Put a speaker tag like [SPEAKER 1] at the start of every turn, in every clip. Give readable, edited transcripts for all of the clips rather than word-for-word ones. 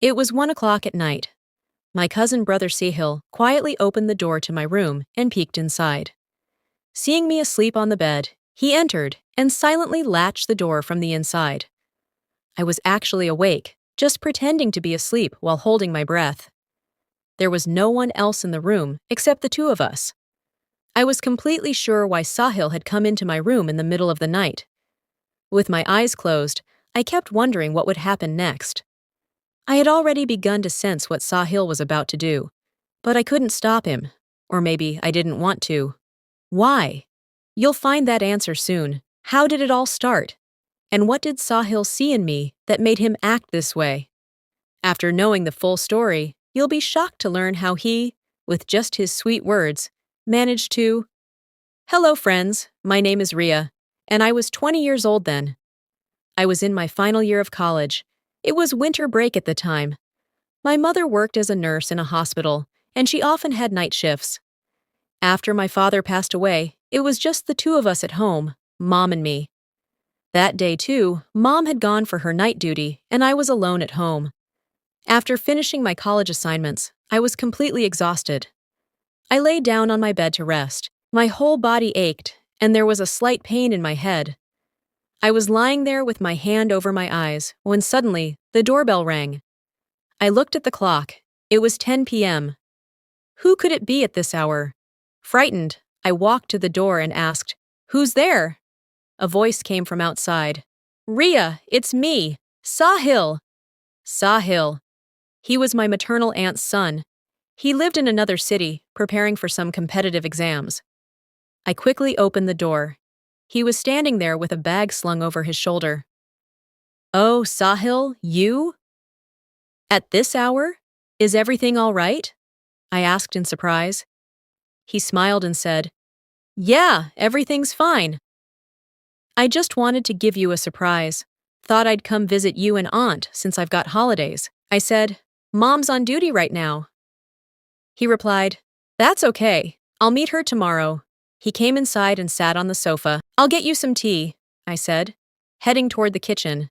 [SPEAKER 1] It was 1 o'clock at night. My cousin brother Sahil quietly opened the door to my room and peeked inside. Seeing me asleep on the bed, he entered and silently latched the door from the inside. I was actually awake, just pretending to be asleep while holding my breath. There was no one else in the room except the two of us. I was completely sure why Sahil had come into my room in the middle of the night. With my eyes closed, I kept wondering what would happen next. I had already begun to sense what Sahil was about to do, but I couldn't stop him, or maybe I didn't want to. Why? You'll find that answer soon. How did it all start? And what did Sahil see in me that made him act this way? After knowing the full story, you'll be shocked to learn how he, with just his sweet words, managed to... Hello friends, my name is Ria, and I was 20 years old then. I was in my final year of college. It was winter break at the time. My mother worked as a nurse in a hospital, and she often had night shifts. After my father passed away, it was just the two of us at home, Mom and me. That day, too, Mom had gone for her night duty, and I was alone at home. After finishing my college assignments, I was completely exhausted. I lay down on my bed to rest. My whole body ached, and there was a slight pain in my head. I was lying there with my hand over my eyes when suddenly the doorbell rang. I looked at the clock. It was 10 p.m. Who could it be at this hour? Frightened, I walked to the door and asked, "Who's there?" A voice came from outside. "Ria, it's me, Sahil." Sahil. He was my maternal aunt's son. He lived in another city, preparing for some competitive exams. I quickly opened the door. He was standing there with a bag slung over his shoulder. "Oh, Sahil, you? At this hour? Is everything all right?" I asked in surprise. He smiled and said, "Yeah, everything's fine. I just wanted to give you a surprise. Thought I'd come visit you and Aunt since I've got holidays." I said, "Mom's on duty right now." He replied, "That's okay. I'll meet her tomorrow." He came inside and sat on the sofa. "I'll get you some tea," I said, heading toward the kitchen.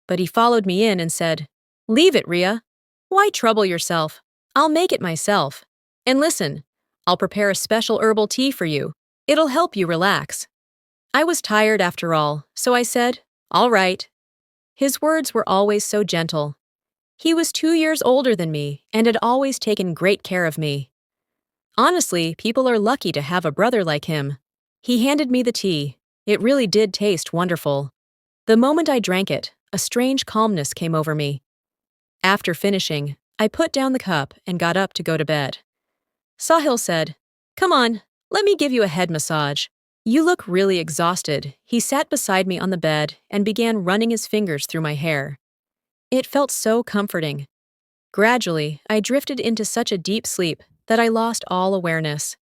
[SPEAKER 1] But he followed me in and said, "Leave it, Ria. Why trouble yourself? I'll make it myself. And listen, I'll prepare a special herbal tea for you. It'll help you relax." I was tired after all, so I said, "All right." His words were always so gentle. He was 2 years older than me and had always taken great care of me. Honestly, people are lucky to have a brother like him. He handed me the tea. It really did taste wonderful. The moment I drank it, a strange calmness came over me. After finishing, I put down the cup and got up to go to bed. Sahil said, "Come on, let me give you a head massage. You look really exhausted." He sat beside me on the bed and began running his fingers through my hair. It felt so comforting. Gradually, I drifted into such a deep sleep that I lost all awareness.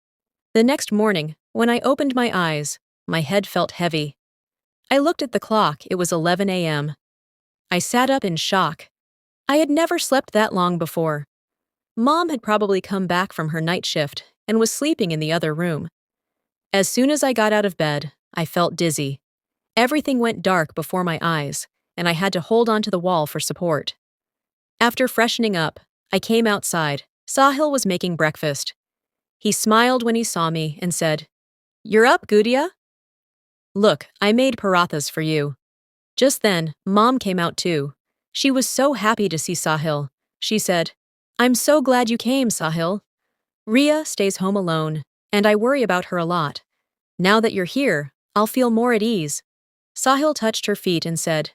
[SPEAKER 1] The next morning, when I opened my eyes, my head felt heavy. I looked at the clock. It was 11 a.m. I sat up in shock. I had never slept that long before. Mom had probably come back from her night shift and was sleeping in the other room. As soon as I got out of bed, I felt dizzy. Everything went dark before my eyes, and I had to hold onto the wall for support. After freshening up, I came outside. Sahil was making breakfast. He smiled when he saw me and said, "You're up, Gudia? Look, I made parathas for you." Just then, Mom came out too. She was so happy to see Sahil. She said, "I'm so glad you came, Sahil. Ria stays home alone, and I worry about her a lot. Now that you're here, I'll feel more at ease." Sahil touched her feet and said,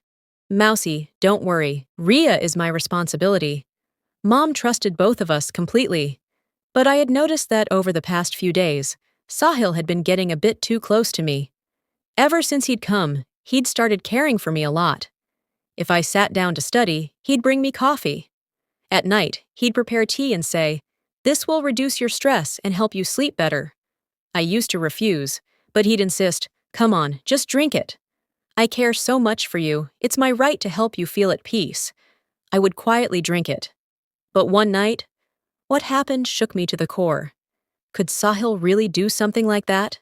[SPEAKER 1] "Mousie, don't worry. Ria is my responsibility." Mom trusted both of us completely. But I had noticed that over the past few days, Sahil had been getting a bit too close to me. Ever since he'd come, he'd started caring for me a lot. If I sat down to study, he'd bring me coffee. At night, he'd prepare tea and say, "This will reduce your stress and help you sleep better." I used to refuse, but he'd insist, "Come on, just drink it. I care so much for you, it's my right to help you feel at peace." I would quietly drink it. But one night, what happened shook me to the core. Could Sahil really do something like that?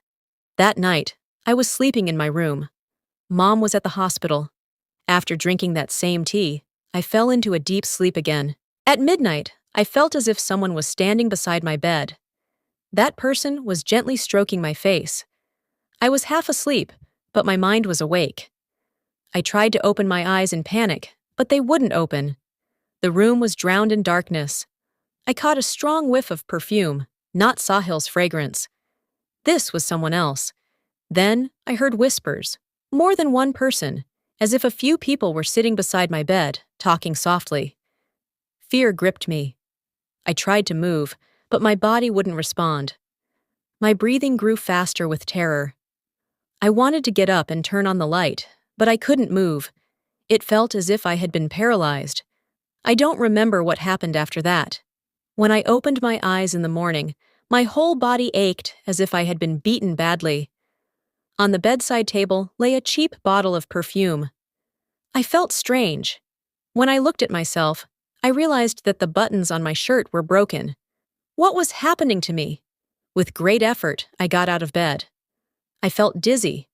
[SPEAKER 1] That night, I was sleeping in my room. Mom was at the hospital. After drinking that same tea, I fell into a deep sleep again. At midnight, I felt as if someone was standing beside my bed. That person was gently stroking my face. I was half asleep, but my mind was awake. I tried to open my eyes in panic, but they wouldn't open. The room was drowned in darkness. I caught a strong whiff of perfume, not Sahil's fragrance. This was someone else. Then I heard whispers, more than one person, as if a few people were sitting beside my bed, talking softly. Fear gripped me. I tried to move, but my body wouldn't respond. My breathing grew faster with terror. I wanted to get up and turn on the light, but I couldn't move. It felt as if I had been paralyzed. I don't remember what happened after that. When I opened my eyes in the morning, my whole body ached as if I had been beaten badly. On the bedside table lay a cheap bottle of perfume. I felt strange. When I looked at myself, I realized that the buttons on my shirt were broken. What was happening to me? With great effort, I got out of bed. I felt dizzy.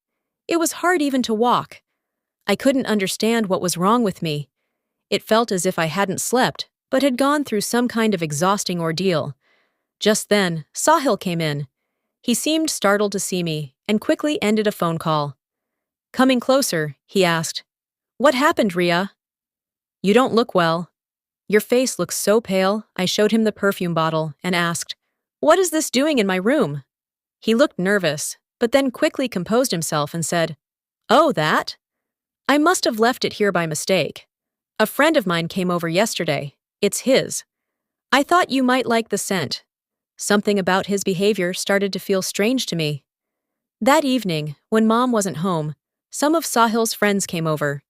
[SPEAKER 1] It was hard even to walk. I couldn't understand what was wrong with me. It felt as if I hadn't slept, but had gone through some kind of exhausting ordeal. Just then, Sahil came in. He seemed startled to see me and quickly ended a phone call. Coming closer, he asked, "What happened, Ria? You don't look well." "Your face looks so pale." I showed him the perfume bottle and asked, "What is this doing in my room?" He looked nervous, but then quickly composed himself and said, "Oh, that? I must have left it here by mistake. A friend of mine came over yesterday. It's his. I thought you might like the scent." Something about his behavior started to feel strange to me. That evening, when Mom wasn't home, some of Sahil's friends came over.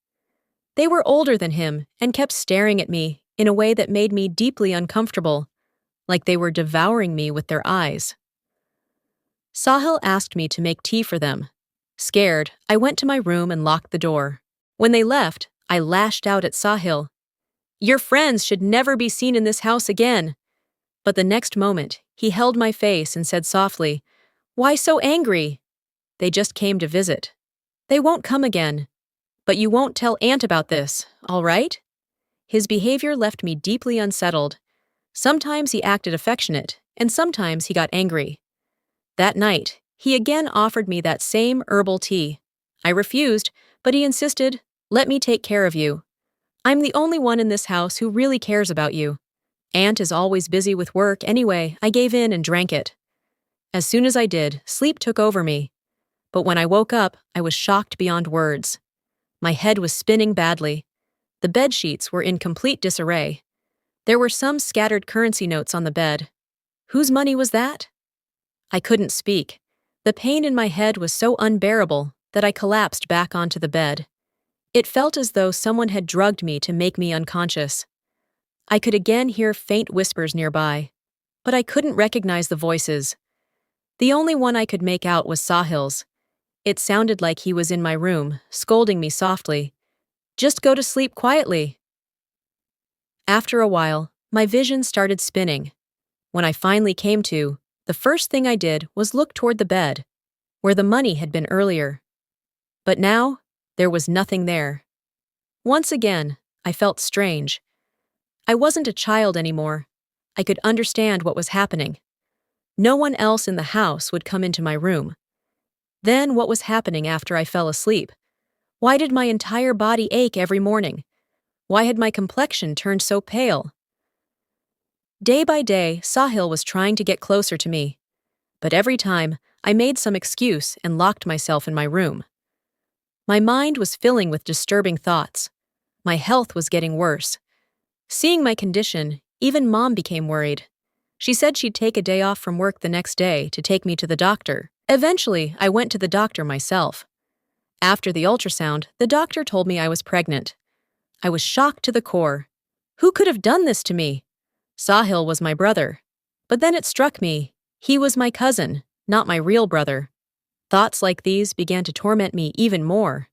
[SPEAKER 1] They were older than him and kept staring at me in a way that made me deeply uncomfortable, like they were devouring me with their eyes. Sahil asked me to make tea for them. Scared, I went to my room and locked the door. When they left, I lashed out at Sahil. "Your friends should never be seen in this house again." But the next moment, he held my face and said softly, "Why so angry? They just came to visit. They won't come again. But you won't tell Aunt about this, all right?" His behavior left me deeply unsettled. Sometimes he acted affectionate, and sometimes he got angry. That night, he again offered me that same herbal tea. I refused, but he insisted, "Let me take care of you. I'm the only one in this house who really cares about you. Aunt is always busy with work anyway." I gave in and drank it. As soon as I did, sleep took over me. But when I woke up, I was shocked beyond words. My head was spinning badly. The bed sheets were in complete disarray. There were some scattered currency notes on the bed. Whose money was that? I couldn't speak. The pain in my head was so unbearable that I collapsed back onto the bed. It felt as though someone had drugged me to make me unconscious. I could again hear faint whispers nearby, but I couldn't recognize the voices. The only one I could make out was Sahil's. It sounded like he was in my room, scolding me softly. "Just go to sleep quietly." After a while, my vision started spinning. When I finally came to, the first thing I did was look toward the bed, where the money had been earlier. But now, there was nothing there. Once again, I felt strange. I wasn't a child anymore. I could understand what was happening. No one else in the house would come into my room. Then what was happening after I fell asleep? Why did my entire body ache every morning? Why had my complexion turned so pale? Day by day, Sahil was trying to get closer to me. But every time, I made some excuse and locked myself in my room. My mind was filling with disturbing thoughts. My health was getting worse. Seeing my condition, even Mom became worried. She said she'd take a day off from work the next day to take me to the doctor. Eventually, I went to the doctor myself. After the ultrasound, the doctor told me I was pregnant. I was shocked to the core. Who could have done this to me? Sahil was my brother. But then it struck me, he was my cousin, not my real brother. Thoughts like these began to torment me even more.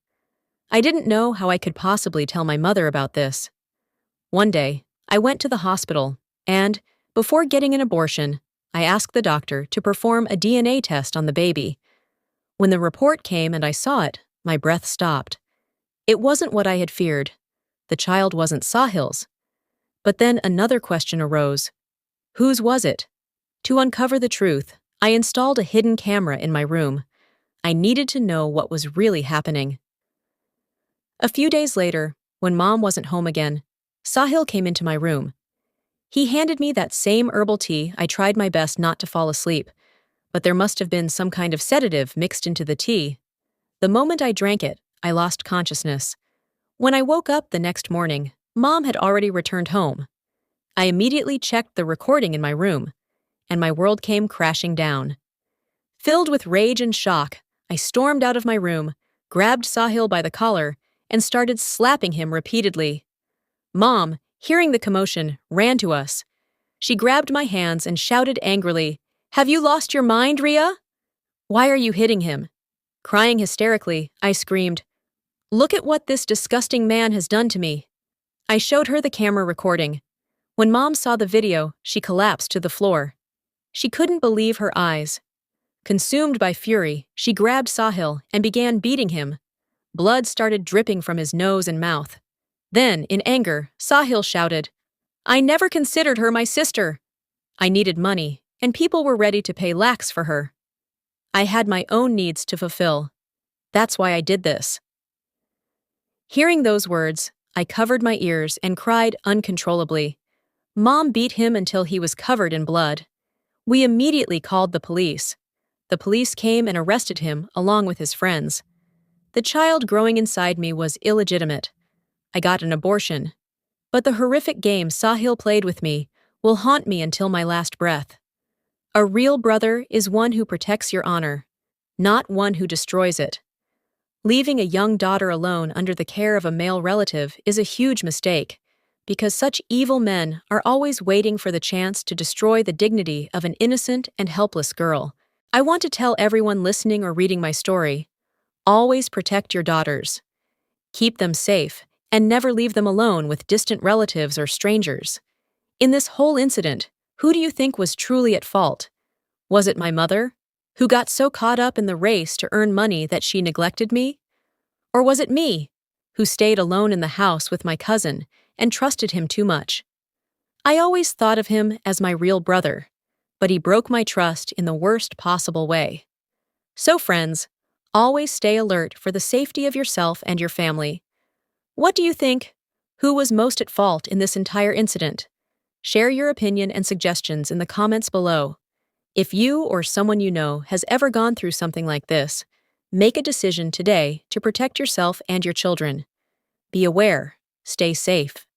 [SPEAKER 1] I didn't know how I could possibly tell my mother about this. One day, I went to the hospital, and, before getting an abortion, I asked the doctor to perform a DNA test on the baby. When the report came and I saw it, my breath stopped. It wasn't what I had feared. The child wasn't Sahil's. But then another question arose. Whose was it? To uncover the truth, I installed a hidden camera in my room. I needed to know what was really happening. A few days later, when Mom wasn't home again, Sahil came into my room. He handed me that same herbal tea. I tried my best not to fall asleep, but there must have been some kind of sedative mixed into the tea. The moment I drank it, I lost consciousness. When I woke up the next morning, Mom had already returned home. I immediately checked the recording in my room, and my world came crashing down. Filled with rage and shock, I stormed out of my room, grabbed Sahil by the collar, and started slapping him repeatedly. Mom, hearing the commotion, ran to us. She grabbed my hands and shouted angrily, "Have you lost your mind, Ria? Why are you hitting him?" Crying hysterically, I screamed, "Look at what this disgusting man has done to me." I showed her the camera recording. When Mom saw the video, she collapsed to the floor. She couldn't believe her eyes. Consumed by fury, she grabbed Sahil and began beating him. Blood started dripping from his nose and mouth. Then, in anger, Sahil shouted, "I never considered her my sister." I needed money, and people were ready to pay lakhs for her. I had my own needs to fulfill. That's why I did this. Hearing those words, I covered my ears and cried uncontrollably. Mom beat him until he was covered in blood. We immediately called the police. The police came and arrested him along with his friends. The child growing inside me was illegitimate. I got an abortion. But the horrific game Sahil played with me will haunt me until my last breath. A real brother is one who protects your honor, not one who destroys it. Leaving a young daughter alone under the care of a male relative is a huge mistake, because such evil men are always waiting for the chance to destroy the dignity of an innocent and helpless girl. I want to tell everyone listening or reading my story, always protect your daughters. Keep them safe, and never leave them alone with distant relatives or strangers. In this whole incident, who do you think was truly at fault? Was it my mother, who got so caught up in the race to earn money that she neglected me? Or was it me, who stayed alone in the house with my cousin and trusted him too much? I always thought of him as my real brother, but he broke my trust in the worst possible way. So friends, always stay alert for the safety of yourself and your family. What do you think? Who was most at fault in this entire incident? Share your opinion and suggestions in the comments below. If you or someone you know has ever gone through something like this, make a decision today to protect yourself and your children. Be aware, stay safe.